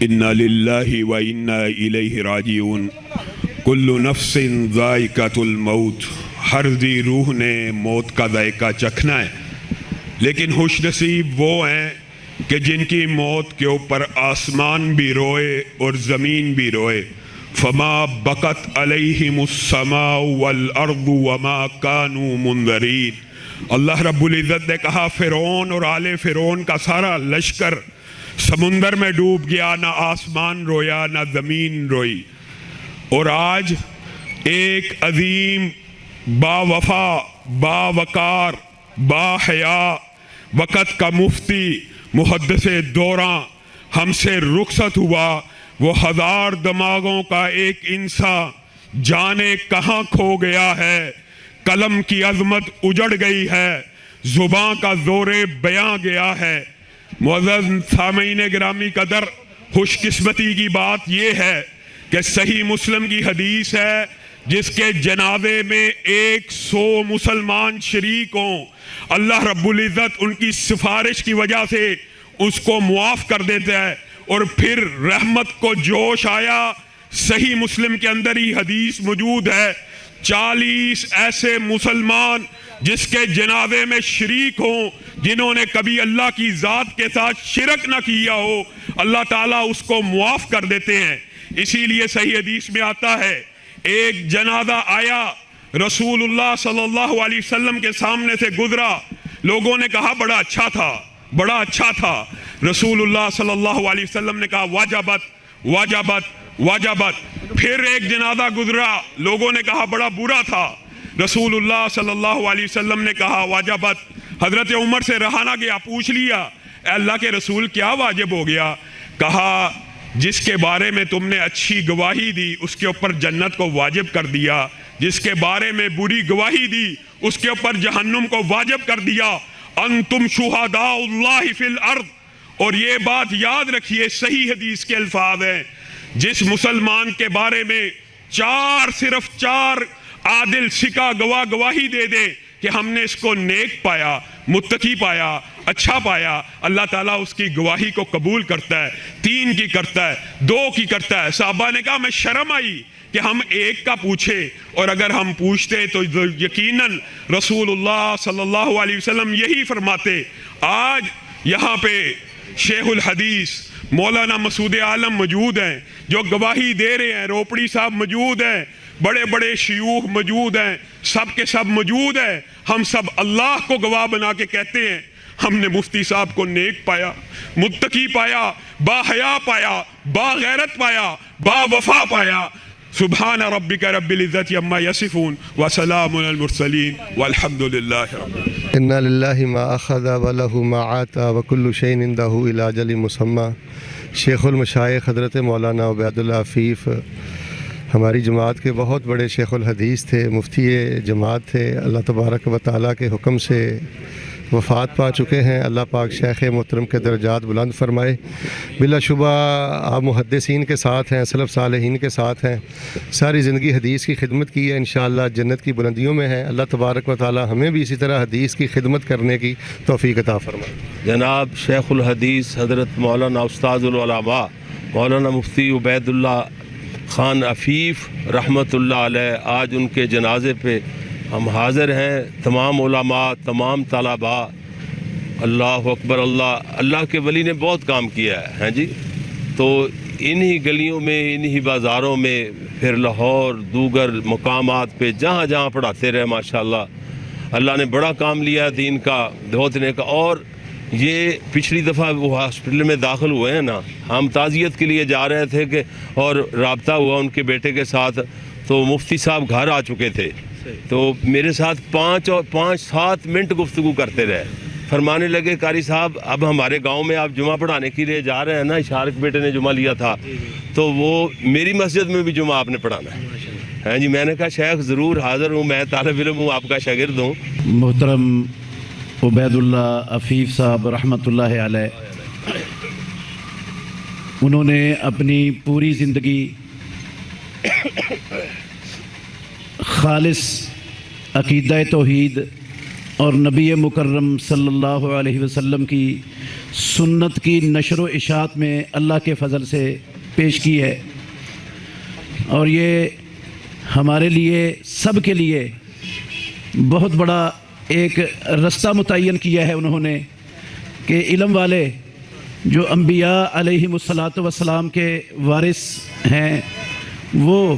انا للہ و انا الیہ راجعون کل نفس ذائقۃ الموت، ہر ذی روح نے موت کا ذائقہ چکھنا ہے، لیکن خوش نصیب وہ ہیں کہ جن کی موت کے اوپر آسمان بھی روئے اور زمین بھی روئے۔ فما بکت علیہم السماء والارض وما كانوا منذرین۔ اللہ رب العزت نے کہا فرعون اور آل فرعون کا سارا لشکر سمندر میں ڈوب گیا، نہ آسمان رویا نہ زمین روئی۔ اور آج ایک عظیم با وفا، با وقار، با حیا وقت کا مفتی محدث دوراں ہم سے رخصت ہوا۔ وہ ہزار دماغوں کا ایک انسان جانے کہاں کھو گیا ہے، قلم کی عظمت اجڑ گئی ہے، زباں کا زور بیاں گیا ہے۔ معزز سامعین گرامی قدر، خوش قسمتی کی بات یہ ہے کہ صحیح مسلم کی حدیث ہے جس کے جنازے میں 100 مسلمان شریک ہوں، اللہ رب العزت ان کی سفارش کی وجہ سے اس کو معاف کر دیتا ہے۔ اور پھر رحمت کو جوش آیا، صحیح مسلم کے اندر ہی حدیث موجود ہے، 40 ایسے مسلمان جس کے جنازے میں شریک ہوں جنہوں نے کبھی اللہ کی ذات کے ساتھ شرک نہ کیا ہو، اللہ تعالیٰ اس کو معاف کر دیتے ہیں۔ اسی لیے صحیح حدیث میں آتا ہے ایک جنازہ آیا، رسول اللہ صلی اللہ علیہ وسلم کے سامنے سے گزرا، لوگوں نے کہا بڑا اچھا تھا، بڑا اچھا تھا۔ رسول اللہ صلی اللہ علیہ وسلم نے کہا واجبت واجبت واجبت۔ پھر ایک جنازہ گزرا، لوگوں نے کہا بڑا برا تھا۔ رسول اللہ صلی اللہ علیہ وسلم نے کہا واجبت۔ حضرت عمر سے رہا نہ گیا، پوچھ لیا اے اللہ کے رسول کیا واجب ہو گیا؟ کہا جس کے بارے میں تم نے اچھی گواہی دی اس کے اوپر جنت کو واجب کر دیا، جس کے بارے میں بری گواہی دی اس کے اوپر جہنم کو واجب کر دیا۔ انتم شہداء اللہ فی الارض۔ اور یہ بات یاد رکھیے، صحیح حدیث کے الفاظ ہیں، جس مسلمان کے بارے میں صرف چار عادل سکہ گواہی دے دے کہ ہم نے اس کو نیک پایا، متقی پایا، اچھا پایا، اللہ تعالیٰ اس کی گواہی کو قبول کرتا ہے۔ 3 کی کرتا ہے، 2 کی کرتا ہے۔ صحابہ نے کہا میں شرم آئی کہ ہم 1 کا پوچھے، اور اگر ہم پوچھتے تو یقیناً رسول اللہ صلی اللہ علیہ وسلم یہی فرماتے۔ آج یہاں پہ شیخ الحدیث مولانا مسعود عالم موجود ہیں جو گواہی دے رہے ہیں، روپڑی صاحب موجود ہیں، بڑے بڑے شیوخ موجود ہیں، سب کے سب موجود ہیں۔ ہم سب اللہ کو گواہ بنا کے کہتے ہیں ہم نے مفتی صاحب کو نیک پایا، متقی پایا، با حیا پایا، با غیرت پایا، با وفا پایا۔ سبحان ربک رب العزت عما یصفون وسلام علی المرسلین والحمد للہ رب العالمین۔ انا للہ ما اخذ ولہ ما عطا وکل شیء عنده الی اجل مسمی۔ شیخ المشائخ حضرت مولانا عبید اللہ عفیف ہماری جماعت کے بہت بڑے شیخ الحدیث تھے، مفتی جماعت تھے، اللہ تبارک و تعالیٰ کے حکم سے وفات پا چکے ہیں۔ اللہ پاک شیخ محترم کے درجات بلند فرمائے۔ بلا شبہ آپ محدثین کے ساتھ ہیں، سلف صالحین کے ساتھ ہیں، ساری زندگی حدیث کی خدمت کی ہے، انشاءاللہ جنت کی بلندیوں میں ہیں۔ اللہ تبارک و تعالیٰ ہمیں بھی اسی طرح حدیث کی خدمت کرنے کی توفیق عطا فرمائے۔ جناب شیخ الحدیث حضرت مولانا استاذ العلماء مولانا مفتی عبید اللہ خان عفیف رحمۃ اللہ علیہ، آج ان کے جنازے پہ ہم حاضر ہیں۔ تمام علماء، تمام طلباء، اللہ اکبر، اللہ کے ولی نے بہت کام کیا ہے، ہیں جی۔ تو انہی گلیوں میں، انہی بازاروں میں، پھر لاہور دوگر مقامات پہ جہاں جہاں پڑھاتے رہے ماشاءاللہ۔ اللہ نے بڑا کام لیا دین کا، دھوتنے کا۔ اور یہ پچھلی دفعہ وہ ہاسپٹل میں داخل ہوئے ہیں نا، ہم تعزیت کے لیے جا رہے تھے کہ اور رابطہ ہوا ان کے بیٹے کے ساتھ، تو مفتی صاحب گھر آ چکے تھے، تو میرے ساتھ 5-7 منٹ گفتگو کرتے رہے۔ فرمانے لگے قاری صاحب اب ہمارے گاؤں میں آپ جمعہ پڑھانے کے لیے جا رہے ہیں نا، اشارق بیٹے نے جمعہ لیا تھا، تو وہ میری مسجد میں بھی جمعہ آپ نے پڑھانا ہے۔ ہاں جی، میں نے کہا شیخ ضرور حاضر ہوں، میں طالب علم ہوں، آپ کا شاگرد ہوں۔ محترم عبید اللہ عفیف صاحب رحمۃ اللہ علیہ، انہوں نے اپنی پوری زندگی خالص عقیدہ توحید اور نبی مکرم صلی اللہ علیہ وسلم کی سنت کی نشر و اشاعت میں اللہ کے فضل سے پیش کی ہے، اور یہ ہمارے لیے سب کے لیے بہت بڑا ایک رستہ متعین کیا ہے انہوں نے کہ علم والے جو انبیاء علیہم الصلاۃ والسلام کے وارث ہیں وہ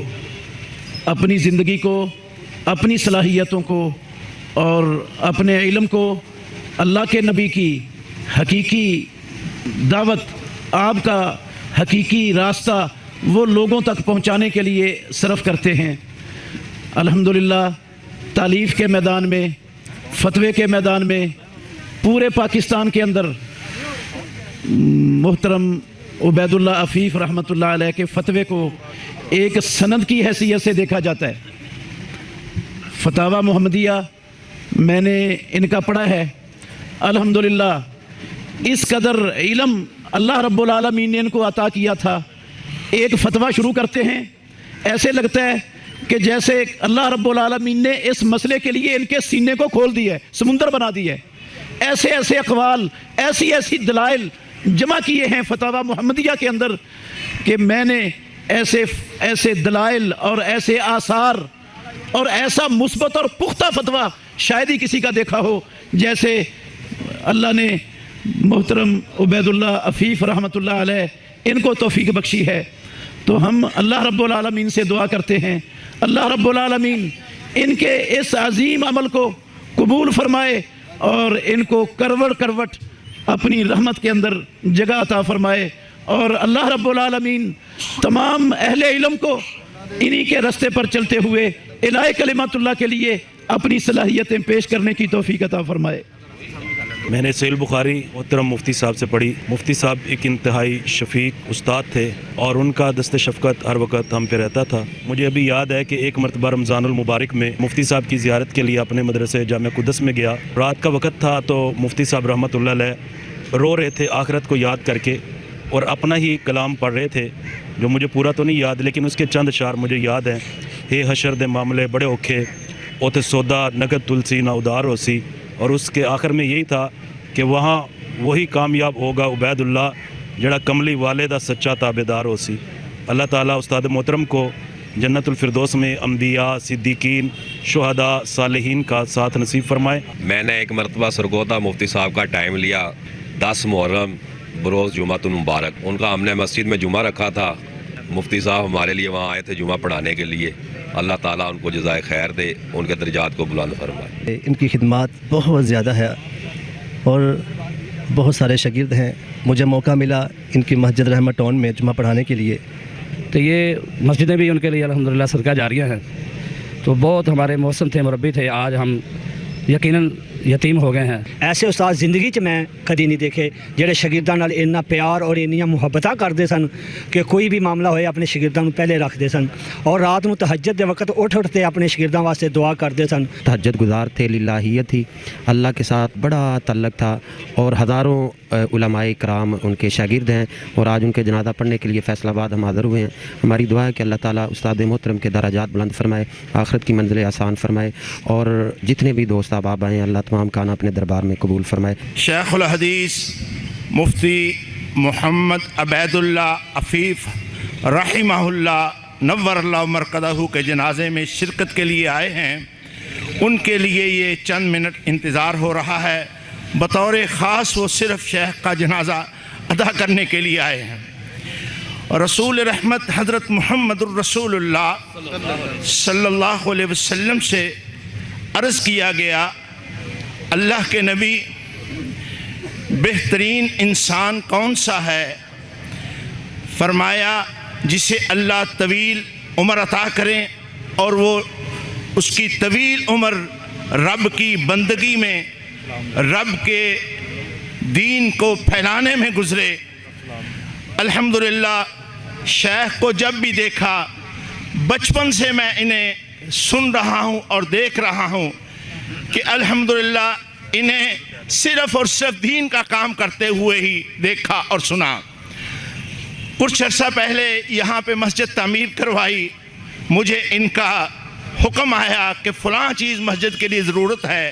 اپنی زندگی کو، اپنی صلاحیتوں کو اور اپنے علم کو اللہ کے نبی کی حقیقی دعوت، آپ کا حقیقی راستہ وہ لوگوں تک پہنچانے کے لیے صرف کرتے ہیں۔ الحمدللہ تالیف کے میدان میں، فتوے کے میدان میں پورے پاکستان کے اندر محترم عبید اللہ عفیف رحمۃ اللہ علیہ کے فتوے کو ایک سند کی حیثیت سے دیکھا جاتا ہے۔ فتاوی محمدیہ میں نے ان کا پڑھا ہے، الحمدللہ اس قدر علم اللہ رب العالمین نے ان کو عطا کیا تھا۔ ایک فتویٰ شروع کرتے ہیں، ایسے لگتا ہے کہ جیسے اللہ رب العالمین نے اس مسئلے کے لیے ان کے سینے کو کھول دیا ہے، سمندر بنا دیا ہے۔ ایسے ایسے اقوال، ایسی ایسی دلائل جمع کیے ہیں فتاوی محمدیہ کے اندر کہ میں نے ایسے دلائل اور ایسے آثار اور ایسا مثبت اور پختہ فتویٰ شاید ہی کسی کا دیکھا ہو جیسے اللہ نے محترم عبید اللہ عفیف رحمۃ اللہ علیہ ان کو توفیق بخشی ہے۔ تو ہم اللہ رب العالمین سے دعا کرتے ہیں اللہ رب العالمین ان کے اس عظیم عمل کو قبول فرمائے اور ان کو کروٹ اپنی رحمت کے اندر جگہ عطا فرمائے، اور اللہ رب العالمین تمام اہل علم کو انہی کے راستے پر چلتے ہوئے الہی کلمات اللہ کے لیے اپنی صلاحیتیں پیش کرنے کی توفیق عطا فرمائے۔ میں نے صحیح البخاری محترم مفتی صاحب سے پڑھی۔ مفتی صاحب ایک انتہائی شفیق استاد تھے اور ان کا دست شفقت ہر وقت ہم پہ رہتا تھا۔ مجھے ابھی یاد ہے کہ ایک مرتبہ رمضان المبارک میں مفتی صاحب کی زیارت کے لیے اپنے مدرسے جامعہ قدس میں گیا۔ رات کا وقت تھا تو مفتی صاحب رحمۃ اللہ علیہ رو رہے تھے آخرت کو یاد کر کے، اور اپنا ہی کلام پڑھ رہے تھے جو مجھے پورا تو نہیں یاد لیکن اس کے چند اشعار مجھے یاد ہیں۔ اے حشر دے معاملے بڑے اوکھے، اوتے سودا نگد تلسی نہ ادار ہوسی، اور اس کے آخر میں یہی تھا کہ وہاں وہی کامیاب ہوگا عبید اللہ جڑا کملی والے دا سچا تابعدار ہو سی۔ اللہ تعالیٰ استاد محترم کو جنت الفردوس میں انبیاء، صدیقین، شہداء، صالحین کا ساتھ نصیب فرمائے۔ میں نے ایک مرتبہ سرگودا مفتی صاحب کا ٹائم لیا، 10 محرم بروز جمعۃ المبارک، ان کا ہم نے مسجد میں جمعہ رکھا تھا۔ مفتی صاحب ہمارے لیے وہاں آئے تھے جمعہ پڑھانے کے لیے۔ اللہ تعالیٰ ان کو جزائے خیر دے، ان کے درجات کو بلند فرمائے۔ ان کی خدمات بہت زیادہ ہے اور بہت سارے شاگرد ہیں۔ مجھے موقع ملا ان کی مسجد رحمہ ٹاؤن میں جمعہ پڑھانے کے لیے، تو یہ مسجدیں بھی ان کے لیے الحمدللہ صدقہ جاریہ ہیں۔ تو بہت ہمارے محسن تھے، مربی تھے، آج ہم یقیناً یتیم ہو گئے ہیں۔ ایسے استاد زندگی 'ਚ میں کدی نہیں دیکھے ਜਿਹੜੇ ਸ਼ਾਗਿਰਦਾਂ ਨਾਲ ਇੰਨਾ ਪਿਆਰ ਔਰ ਇੰਨੀਆਂ ਮੁਹੱਬਤਾਂ ਕਰਦੇ ਸਨ ਕਿ ਕੋਈ ਵੀ ਮਾਮਲਾ ਹੋਏ ਆਪਣੇ ਸ਼ਾਗਿਰਦਾਂ ਨੂੰ ਪਹਿਲੇ ਰੱਖਦੇ ਸਨ اور رات ਨੂੰ تہجد ਦੇ وقت اٹھ کے اپنے شاگرداں واسطے دعا کرتے سن۔ تہجد گزار تھے، للہیت تھی، اللہ کے ساتھ بڑا تعلق تھا، اور ہزاروں علماء کرام ان کے شاگرد ہیں، اور آج ان کے جنازہ پڑھنے کے لیے فیصل آباد ہم حاضر ہوئے ہیں۔ ہماری دعا ہے کہ اللہ تعالیٰ استاد محترم کے درجات بلند فرمائے، آخرت کی منزلیں آسان فرمائے، اور جتنے بھی دوست احباب آئے ہیں اللہ تمام کا اپنے دربار میں قبول فرمائے۔ شیخ الحدیث مفتی محمد عبید اللہ عفیف رحمہ اللہ نور اللہ مرقدہ کے جنازے میں شرکت کے لیے آئے ہیں۔ ان کے لیے یہ چند منٹ انتظار ہو رہا ہے۔ بطور خاص وہ صرف شیخ کا جنازہ ادا کرنے کے لیے آئے ہیں۔ رسول رحمت حضرت محمد الرسول اللہ صلی اللہ علیہ وسلم سے عرض کیا گیا، اللہ کے نبی بہترین انسان کون سا ہے؟ فرمایا جسے اللہ طویل عمر عطا کریں اور وہ اس کی طویل عمر رب کی بندگی میں، رب کے دین کو پھیلانے میں گزرے۔ الحمدللہ شیخ کو جب بھی دیکھا، بچپن سے میں انہیں سن رہا ہوں اور دیکھ رہا ہوں کہ الحمدللہ انہیں صرف اور صرف دین کا کام کرتے ہوئے ہی دیکھا اور سنا۔ کچھ عرصہ پہلے یہاں پہ مسجد تعمیر کروائی، مجھے ان کا حکم آیا کہ فلاں چیز مسجد کے لیے ضرورت ہے،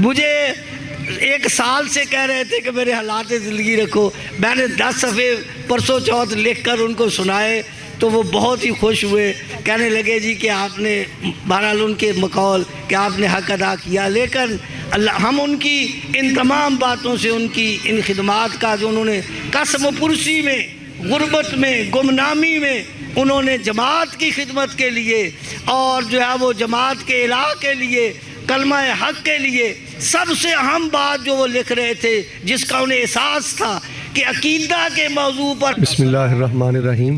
مجھے 1 سال سے کہہ رہے تھے کہ میرے حالات زندگی رکھو، میں نے 10 صفحے پرسوں چوتھ لکھ کر ان کو سنائے تو وہ بہت ہی خوش ہوئے، کہنے لگے جی کہ آپ نے بہرحال ان کے مقول کہ آپ نے حق ادا کیا، لیکن ہم ان کی ان تمام باتوں سے، ان کی ان خدمات کا جو انہوں نے قسم و پرسی میں، غربت میں، گمنامی میں انہوں نے جماعت کی خدمت کے لیے اور جو ہے وہ جماعت کے اعلاء کے لیے، کلمہ حق کے لیے سب سے اہم بات جو وہ لکھ رہے تھے، جس کا انہیں احساس تھا کہ عقیدہ کے موضوع پر. بسم اللہ الرحمن الرحیم.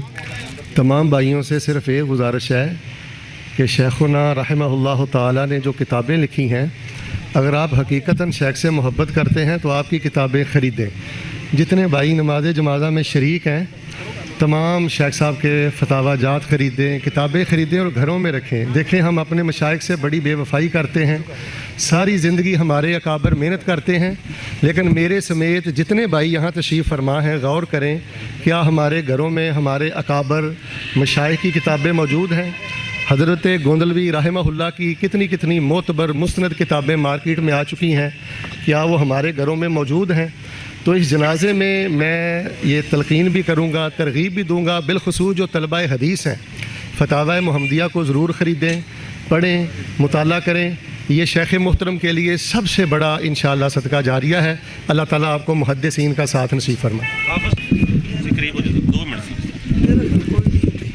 تمام بھائیوں سے صرف ایک گزارش ہے کہ شیخنا رحمہ اللہ تعالیٰ نے جو کتابیں لکھی ہیں، اگر آپ حقیقتاً شیخ سے محبت کرتے ہیں تو آپ کی کتابیں خریدیں. جتنے بھائی نماز جنازہ میں شریک ہیں تمام شیخ صاحب کے فتاوی جات خریدیں، کتابیں خریدیں اور گھروں میں رکھیں. دیکھیں ہم اپنے مشائخ سے بڑی بے وفائی کرتے ہیں، ساری زندگی ہمارے اکابر محنت کرتے ہیں، لیکن میرے سمیت جتنے بھائی یہاں تشریف فرما ہیں غور کریں کیا ہمارے گھروں میں ہمارے اکابر مشائخ کی کتابیں موجود ہیں؟ حضرت گوندلوی رحمہ اللہ کی کتنی معتبر مستند کتابیں مارکیٹ میں آ چکی ہیں، کیا وہ ہمارے گھروں میں موجود ہیں؟ تو اس جنازے میں یہ تلقین بھی کروں گا، ترغیب بھی دوں گا، بالخصوص جو طلبہ حدیث ہیں فتاوی محمدیہ کو ضرور خریدیں، پڑھیں، مطالعہ کریں. یہ شیخ محترم کے لیے سب سے بڑا انشاءاللہ صدقہ جاریہ ہے. اللہ تعالیٰ آپ کو محدثین کا ساتھ نصیب فرمائے.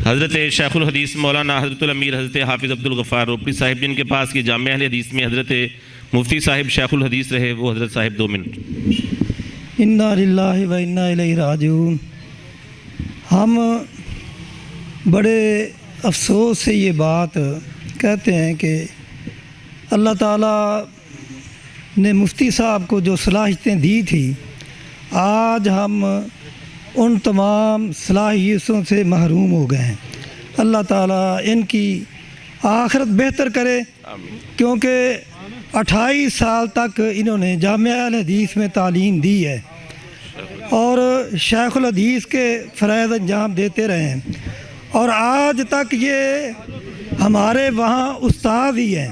حضرت شیخ الحدیث مولانا حضرت الامیر حضرت حافظ عبدالغفار روپڑی صاحب جن کے پاس کی جامعہ اہل حدیث میں حضرت مفتی صاحب شیخ الحدیث رہے، وہ حضرت صاحب 2 منٹ. انا للہ و انا الیہ راجعون. ہم بڑے افسوس سے یہ بات کہتے ہیں کہ اللہ تعالیٰ نے مفتی صاحب کو جو صلاحیتیں دی تھی، آج ہم ان تمام صلاحیتوں سے محروم ہو گئے ہیں. اللہ تعالیٰ ان کی آخرت بہتر کرے، کیونکہ 28 سال تک انہوں نے جامعہ اہل حدیث میں تعلیم دی ہے اور شیخ الحدیث کے فرائض انجام دیتے رہے ہیں، اور آج تک یہ ہمارے وہاں استاد ہی ہیں.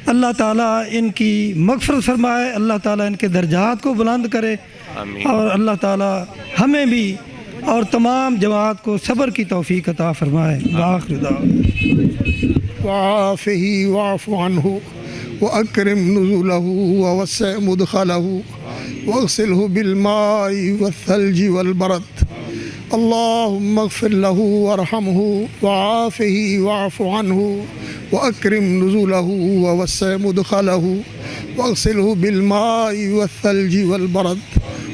اللہ تعالیٰ ان کی مغفرت فرمائے، اللہ تعالیٰ ان کے درجات کو بلند کرے، اور اللہ تعالیٰ ہمیں بھی اور تمام جماعت کو صبر کی توفیق عطا فرمائے. وآخر دعوانا وعافه واعف عنه وأكرم نزله ووسع مدخله واغسله بالماء والثلج والبرد. اللهم اغفر له وارحمه وعافه واعف عنه وأكرم نزله ووسع مدخله واغسله بالماء والثلج والبرد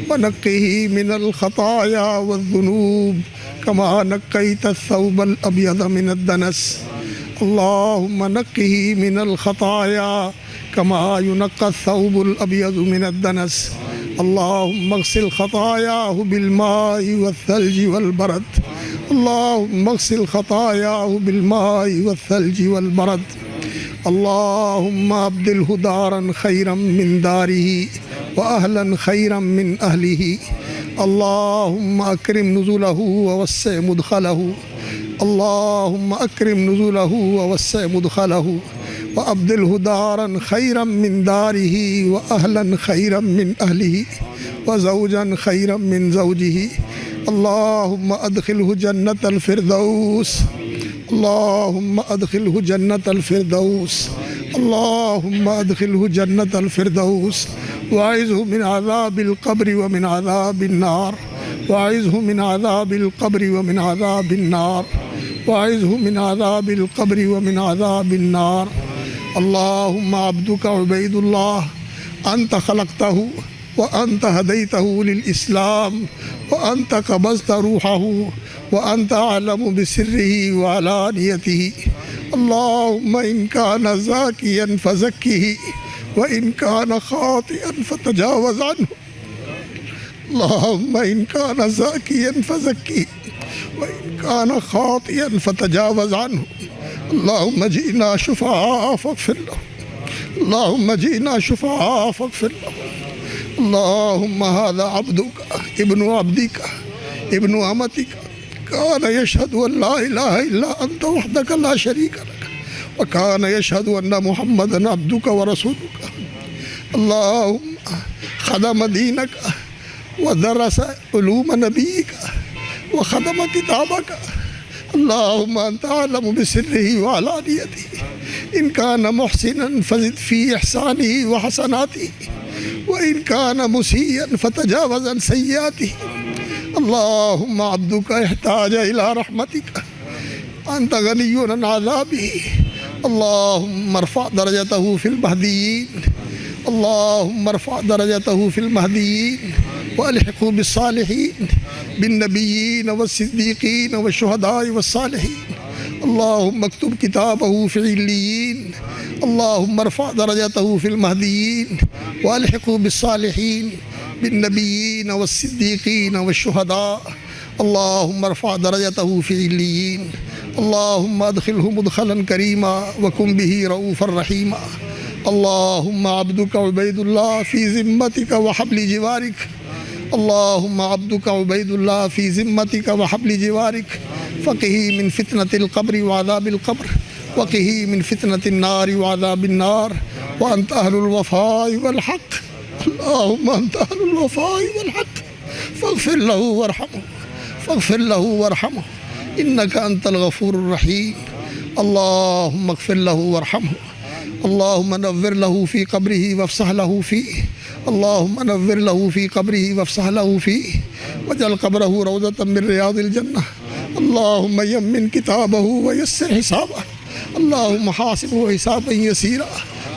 ونقه من الخطايا والذنوب كما نقيت الثوب الأبيض من الدنس. اللهم نقه من الخطايا كما ينقى الثوب الأبيض من الدنس. اللهم اغسل خطاياه بالماء والثلج والبرد. اللهم اغسل خطاياه بالماء والثلج والبرد. اللهم ابدله دارا خيرا من داره وأهلا خيرا من أهله. اللهم أكرم نزله ووسع مدخله. اللهم أكرم نزله ووسع مدخله وأبدله دارا خيرا من داره وأهلا خيرا من أهله وزوجا خيرا من زوجه. اللهم أدخله جنة الفردوس. اللهم أدخله جنة الفردوس. اللهم أدخله جنة الفردوس وأعذه من عذاب القبر ومن عذاب النار. وأعذه من عذاب القبر ومن عذاب النار. وأعذه من عذاب القبر ومن عذاب النار. اللهم عبدك عبيد الله أنت خلقته وأنت هديته للإسلام وأنت قبضت روحه وأنت أعلم بسره وعلانيته. اللهم إن كان زاكيا فزكه وإن كان خاطئا فتجاوز عنه. اللهم إن كان زاكيا فزكه وإن كان خاطئا فتجاوز عنه. اللهم جئنا شفعاء فاغفر له. اللهم جئنا شفعاء فاغفر له. اللهم هذا عبدك ابن عبدك ابن أمتك كان يشهد أن لا إله إلا أنت وحدك لا شريك لك وكان يشهد أن محمدا عبدك ورسولك. اللهم خدم دينك ودرس علوم نبيك وخدم كتابك. اللهم أنت أعلم بسره وعلانيته. إن كان محسنا فزد في إحسانه وحسناته، وإن كان مسيئا فتجاوز عن سيئاته. اللهم عبدك احتاج إلى رحمتك، أنت غني عن عذابه. اللهم ارفع درجته في المهديين، اللهم ارفع درجته في المهديين والحقه بالصالحين بالنبيين والصديقين والشهداء والصالحين. اللهم اكتب كتابه في عليين. اللهم ارفع درجته في المهديين والحقه بالصالحين بالنبيين والصديقين والشهداء. اللهم ارفع درجته في عليين. اللهم ادخله مدخلا كريما وكن به رؤوفا رحيما. اللهم عبدك عبيد الله في ذمتك وحبل جوارك. اللهم عبدك عبيد الله في ذمتك وحبل جوارك. فقه من فتنة القبر وعذاب القبر، وقه من فتنة النار وعذاب النار. وأنت أهل الوفاء والحق. اللهم أنت أهل الوفاء والحق، فاغفر له وارحمه، فاغفر له وارحمه، إنك أنت الغفور الرحيم. اللهم اغفر له وارحمه. اللهم نور له في قبره وافسح له فيه. اللهم نور له في قبره وافسح له فيه، واجعل قبره روضة من رياض الجنة. اللهم يمن كتابه ويسر حسابه. اللهم حاسبه حسابا يسيرا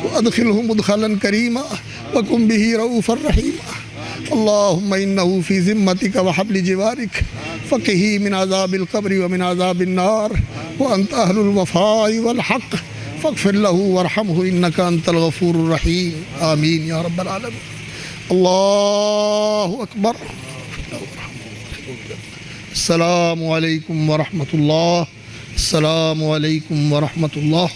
وأدخله مدخلا كريما وكن به رؤوفا رحيما. اللهم إنه في ذمتك وحبل جوارك، فقه من عذاب القبر ومن عذاب النار. وأنت أهل الوفاء والحق، فاغفر له وارحمه إنك أنت الغفور الرحيم. آمين يا رب العالمين. الله أكبر. السلام علیکم ورحمۃ اللہ. السلام علیکم ورحمۃ اللہ.